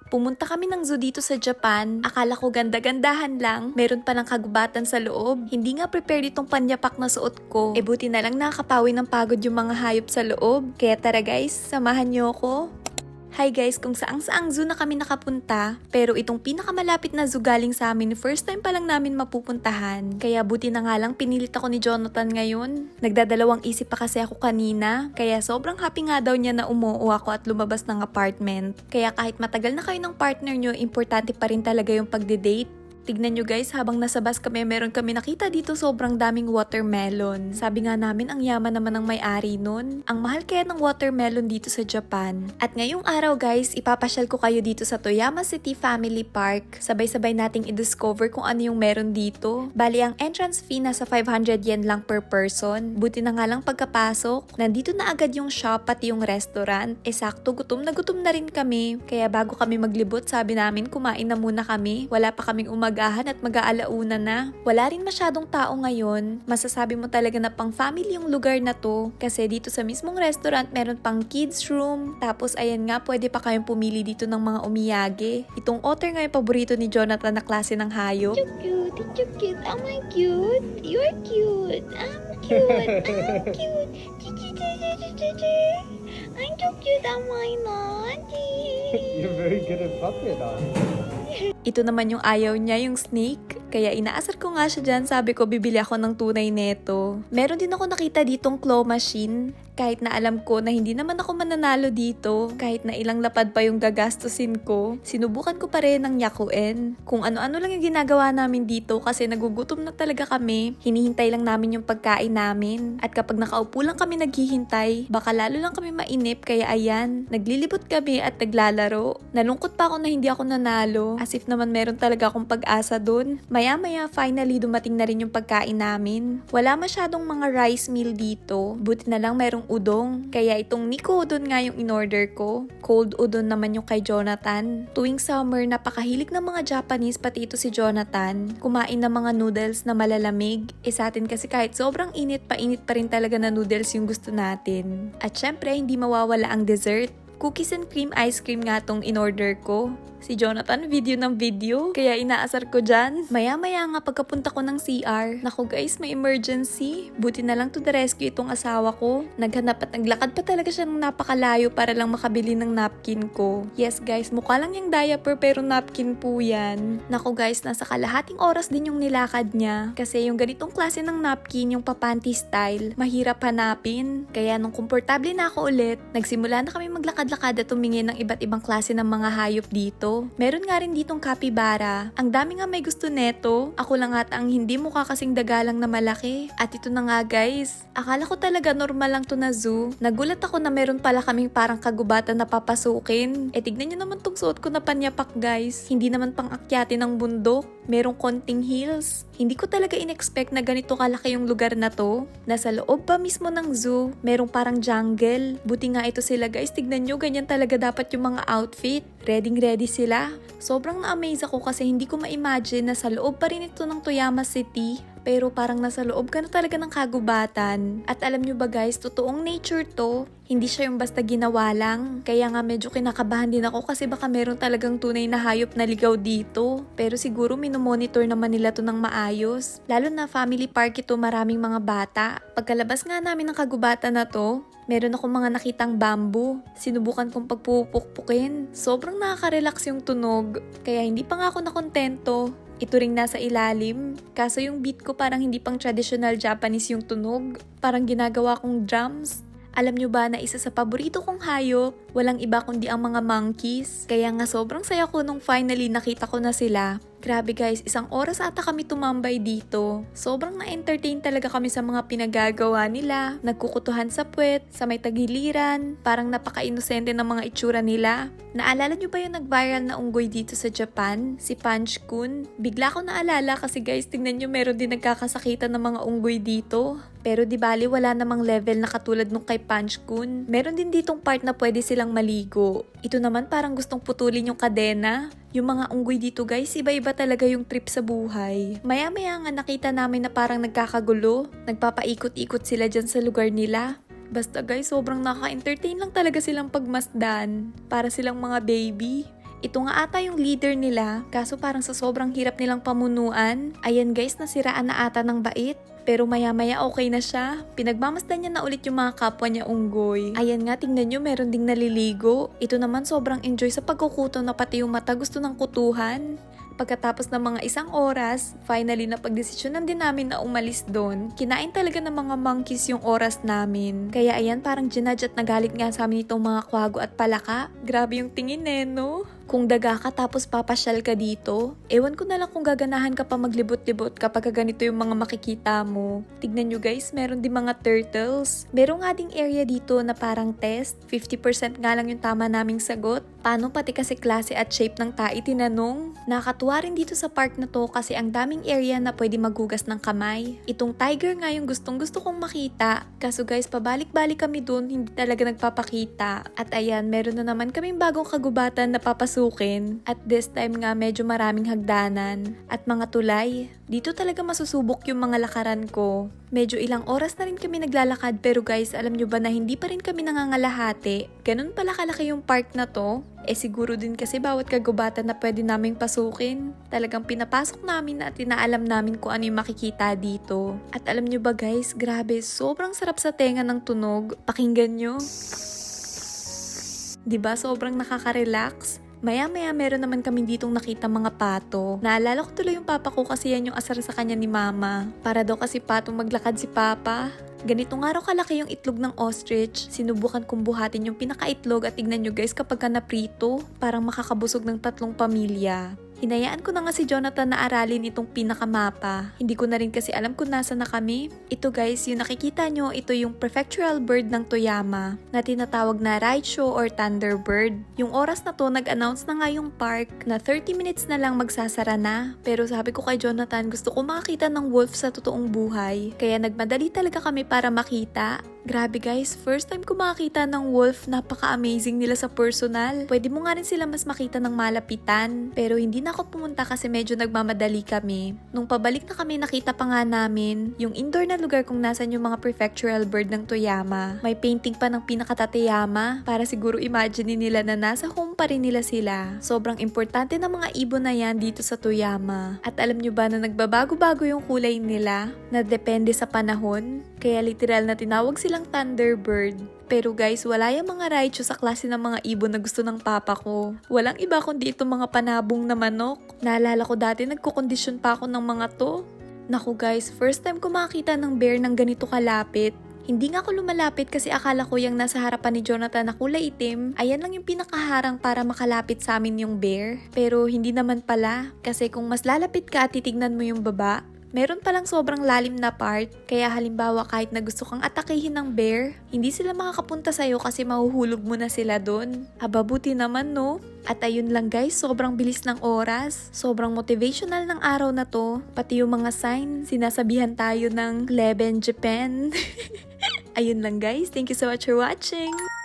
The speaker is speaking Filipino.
Pumunta kami ng zoo dito sa Japan. Akala ko ganda-gandahan lang. Meron palang kagubatan sa loob. Hindi nga prepared itong panyapak na suot ko. E buti na lang nakakapawi ng pagod yung mga hayop sa loob. Kaya tara guys, samahan niyo ako. Hi guys, kung saang-saang zoo na kami nakapunta, pero itong pinakamalapit na zoo galing sa amin, first time pa lang namin mapupuntahan. Kaya buti na nga lang pinilit ako ni Jonathan ngayon. Nagdadalawang isip pa kasi ako kanina, kaya sobrang happy nga daw niya na umuo ako at lumabas ng apartment. Kaya kahit matagal na kayo ng partner nyo, importante pa rin talaga yung pagde-date. Tignan nyo guys, habang nasa bus kami, meron kami nakita dito sobrang daming watermelon. Sabi nga namin, ang yaman naman ng may-ari nun. Ang mahal kaya ng watermelon dito sa Japan. At ngayong araw guys, ipapasyal ko kayo dito sa Toyama City Family Park. Sabay-sabay nating i-discover kung ano yung meron dito. Bali, ang entrance fee nasa 500 yen lang per person. Buti na nga lang pagkapasok, nandito na agad yung shop pati yung restaurant. Sakto, gutom na rin kami. Kaya bago kami maglibot, sabi namin kumain na muna kami. Wala pa kaming at mag-aalauna na. Wala rin masyadong tao ngayon. Masasabi mo talaga na pang family yung lugar na to. Kasi dito sa mismong restaurant, meron pang kids room. Tapos ayan nga, pwede pa kayong pumili dito ng mga omiyage. Itong otter nga yung paborito ni Jonathan na klase ng hayop. So cute, it's so cute. Am I cute? You're cute. I'm cute. I'm cute. I'm so cute, am I not? You're very good at puppet on. Ito naman yung ayaw niya, yung snake. Kaya inaasar ko nga siya dyan, sabi ko bibili ako ng tunay neto. Meron din ako nakita ditong claw machine. Kahit na alam ko na hindi naman ako mananalo dito, kahit na ilang lapad pa yung gagastusin ko, sinubukan ko pa rin ng yakuin. Kung ano-ano lang yung ginagawa namin dito kasi nagugutom na talaga kami, hinihintay lang namin yung pagkain namin. At kapag nakaupo lang kami naghihintay, baka lalo lang kami mainip kaya ayan, naglilibot kami at naglalaro. Nalungkot pa ako na hindi ako nanalo, as if naman meron talaga akong pag-asa dun. Maya-maya finally dumating na rin yung pagkain namin. Wala masyadong mga rice meal dito, buti na lang merong udong. Kaya itong Nico udon nga yung in-order ko. Cold udon naman yung kay Jonathan. Tuwing summer, napakahilig ng mga Japanese, pati ito si Jonathan, kumain ng mga noodles na malalamig. Sa atin kasi kahit sobrang init pa rin talaga na noodles yung gusto natin. At syempre, hindi mawawala ang dessert. Cookies and cream ice cream nga tong in-order ko. Si Jonathan, video ng video, kaya inaasar ko dyan. Maya-maya nga pagkapunta ko ng CR, naku guys, may emergency. Buti na lang to the rescue itong asawa ko. Naghanap at naglakad pa talaga siya ng napakalayo para lang makabili ng napkin ko. Yes guys, mukha lang yung diaper pero napkin po yan. Naku guys, nasa kalahating oras din yung nilakad niya. Kasi yung ganitong klase ng napkin, yung papanty style, mahirap hanapin. Kaya nung komportable na ako ulit, nagsimula na kami maglakad-lakad at tumingin ng iba't ibang klase ng mga hayop dito. Meron nga rin ditong capybara. Ang dami nga may gusto neto. Ako lang ata ang hindi mukha kasing dagalang na malaki. At ito na nga guys. Akala ko talaga normal lang to na zoo. Nagulat ako na meron pala kaming parang kagubatan na papasukin. Tignan nyo naman tong suot ko na panyapak guys. Hindi naman pang akyatin ng bundok. Merong konting heels. Hindi ko talaga in-expect na ganito kalaki yung lugar na to. Nasa loob pa mismo ng zoo. Merong parang jungle. Buti nga ito sila guys. Tignan nyo, ganyan talaga dapat yung mga outfit. Ready sila. Sobrang na-amaze ako kasi hindi ko ma-imagine na sa loob pa rin ito ng Toyama City. Pero parang nasa loob ka na talaga ng kagubatan. At alam nyo ba guys, totoong nature to. Hindi siya yung basta ginawa lang. Kaya nga medyo kinakabahan din ako kasi baka meron talagang tunay na hayop na ligaw dito. Pero siguro minomonitor naman nila to ng maayos. Lalo na family park ito, maraming mga bata. Pagkalabas nga namin ng kagubatan na to, meron akong mga nakitang bamboo. Sinubukan kong pagpupukpukin. Sobrang nakaka-relax yung tunog. Kaya hindi pa nga ako nakontento. Ito ring nasa ilalim. Kaso yung beat ko parang hindi pang traditional Japanese yung tunog. Parang ginagawa kong drums. Alam nyo ba na isa sa paborito kong hayop, walang iba kundi ang mga monkeys. Kaya nga sobrang saya ko nung finally nakita ko na sila. Grabe guys, 1 oras ata kami tumambay dito. Sobrang na-entertain talaga kami sa mga pinagagawa nila. Nagkukutuhan sa puwet, sa may tagiliran. Parang napaka-inosente ng mga itsura nila. Naalala nyo ba yung nag-viral na unggoy dito sa Japan? Si Punch-kun? Bigla ko naalala kasi guys, tingnan nyo meron din nagkakasakitan ng mga unggoy dito. Pero di bali wala namang level na katulad nung kay Punch-kun. Meron din ditong part na pwede silang maligo. Ito naman parang gustong putulin yung kadena. Yung mga unggoy dito guys, iba-iba talaga yung trip sa buhay. Maya-maya nga nakita namin na parang nagkakagulo. Nagpapaikot-ikot sila dyan sa lugar nila. Basta guys, sobrang nakaka-entertain lang talaga silang pagmasdan. Para silang mga baby. Ito nga ata yung leader nila, kaso parang sa sobrang hirap nilang pamunuan. Ayan guys, nasiraan na ata ng bait. Pero maya-maya okay na siya. Pinagmamasdan niya na ulit yung mga kapwa niya unggoy. Ayan nga, tingnan nyo, meron ding naliligo. Ito naman sobrang enjoy sa pagkukuto na pati yung mata gusto ng kutuhan. Pagkatapos ng mga isang oras, finally na pagdesisyonan din namin na umalis doon. Kinain talaga ng mga monkeys yung oras namin. Kaya ayan, parang ginadge at nagalit nga sa amin itong mga kwago at palaka. Grabe yung tingin no? Kung daga ka tapos papasyal ka dito, ewan ko na lang kung gaganahan ka pa maglibot-libot kapag ganito yung mga makikita mo. Tignan nyo guys, meron din mga turtles. Meron nga ding area dito na parang test. 50% nga lang yung tama naming sagot. Paano pati kasi klase at shape ng tai tinanong? Nakakatuwa rin dito sa park na to kasi ang daming area na pwede maghugas ng kamay. Itong tiger nga yung gustong gusto kong makita. Kaso guys, pabalik-balik kami dun, hindi talaga nagpapakita. At ayan, meron na naman kaming bagong kagubatan na papasukin. At this time nga medyo maraming hagdanan at mga tulay. Dito talaga masusubok yung mga lakaran ko. Medyo ilang oras na rin kami naglalakad pero guys, alam nyo ba na hindi pa rin kami nangangalahati? Ganun pala kalaki yung park na to. Siguro din kasi bawat kagubatan na pwede naming pasukin. Talagang pinapasok namin at inaalam namin kung ano yung makikita dito. At alam nyo ba guys, grabe, sobrang sarap sa tenga ng tunog. Pakinggan nyo. Diba sobrang nakaka-relax? Maya-maya meron naman kami ditong nakita mga pato. Naalala ko tuloy yung papa ko kasi yan yung asar sa kanya ni mama. Para daw kasi patong maglakad si papa. Ganito nga raw kalaki yung itlog ng ostrich. Sinubukan kong buhatin yung pinakaitlog at tignan nyo guys kapag ka naprito, parang makakabusog ng 3 pamilya. Hinayaan ko na nga si Jonathan na aralin itong pinakamapa. Hindi ko na rin kasi alam kung nasa na kami. Ito guys, yung nakikita nyo, ito yung prefectural bird ng Toyama na tinatawag na Raicho or Thunderbird. Yung oras na to, nag-announce na nga yung park na 30 minutes na lang magsasara na. Pero sabi ko kay Jonathan, gusto ko makakita ng wolf sa totoong buhay. Kaya nagmadali talaga kami para makita. Grabe guys, first time ko makakita ng wolf, napaka-amazing nila sa personal. Pwede mo nga rin sila mas makita ng malapitan. Pero hindi na ako pumunta kasi medyo nagmamadali kami. Nung pabalik na kami, nakita pa nga namin yung indoor na lugar kung nasan yung mga prefectural bird ng Toyama. May painting pa ng pinaka-Tateyama para siguro imagine nila na nasa home pa rin nila sila. Sobrang importante ng mga ibon na yan dito sa Toyama. At alam nyo ba na nagbabago-bago yung kulay nila na depende sa panahon? Kaya literal na tinawag silang Thunderbird. Pero guys, wala yung mga raicho sa klase ng mga ibon na gusto ng papa ko. Walang iba kundi itong mga panabong na manok. Naalala ko dati nagkukondisyon pa ako ng mga to. Naku guys, first time ko makakita ng bear ng ganito kalapit. Hindi nga ako lumalapit kasi akala ko yung nasa harapan ni Jonathan na kulay itim, ayan lang yung pinakaharang para makalapit sa amin yung bear. Pero hindi naman pala, kasi kung mas lalapit ka at titignan mo yung baba, meron palang sobrang lalim na part, kaya halimbawa kahit na gusto kang atakihin ng bear, hindi sila makakapunta sa'yo kasi mahuhulog mo na sila doon. Aba, buti naman no? At ayun lang guys, sobrang bilis ng oras. Sobrang motivational ng araw na to. Pati yung mga sign, sinasabihan tayo ng Leben Japan. Ayun lang guys, thank you so much for watching!